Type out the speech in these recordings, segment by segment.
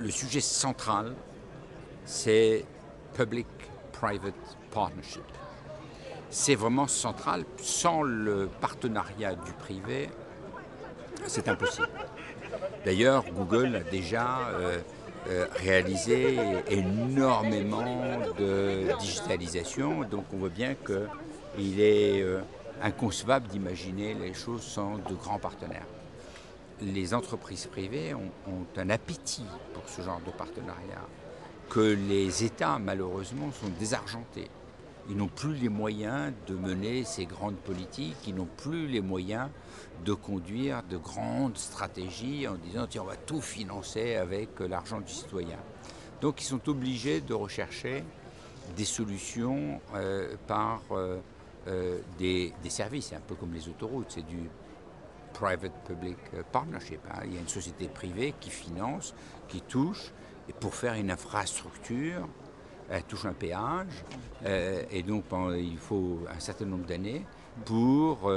Le sujet central, c'est Public-Private Partnership. C'est vraiment central. Sans le partenariat du privé, c'est impossible. D'ailleurs, Google a déjà réalisé énormément de digitalisation, donc on voit bien qu'il est inconcevable d'imaginer les choses sans de grands partenaires. Les entreprises privées ont un appétit pour ce genre de partenariat, que les États, malheureusement, sont désargentés. Ils n'ont plus les moyens de mener ces grandes politiques, ils n'ont plus les moyens de conduire de grandes stratégies en disant tiens, on va tout financer avec l'argent du citoyen. Donc ils sont obligés de rechercher des solutions par des services, un peu comme les autoroutes, c'est du private-public partnership. Il y a une société privée qui finance, qui touche, et pour faire une infrastructure, elle touche un péage, et donc il faut un certain nombre d'années pour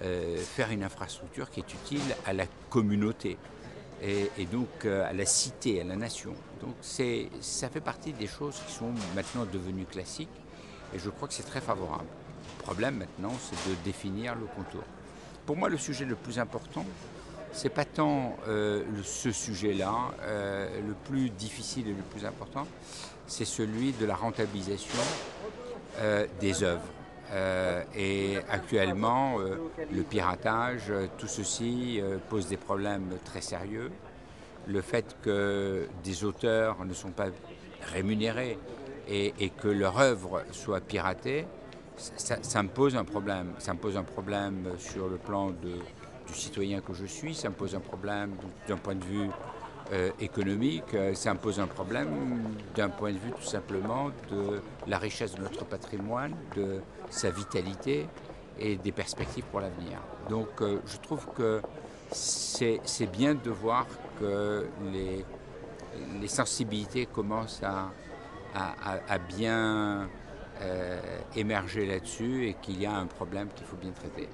faire une infrastructure qui est utile à la communauté, et donc à la cité, à la nation. Donc ça fait partie des choses qui sont maintenant devenues classiques, et je crois que c'est très favorable. Le problème maintenant, c'est de définir le contour. Pour moi, le sujet le plus important, c'est pas tant ce sujet-là, le plus difficile et le plus important, c'est celui de la rentabilisation des œuvres. Et actuellement, le piratage, tout ceci pose des problèmes très sérieux. Le fait que des auteurs ne sont pas rémunérés et que leur œuvre soit piratée, ça me pose un problème. Ça me pose un problème sur le plan du citoyen que je suis, ça me pose un problème d'un point de vue économique, ça me pose un problème d'un point de vue tout simplement de la richesse de notre patrimoine, de sa vitalité et des perspectives pour l'avenir. Donc je trouve que c'est bien de voir que les sensibilités commencent à bien émerger là-dessus et qu'il y a un problème qu'il faut bien traiter.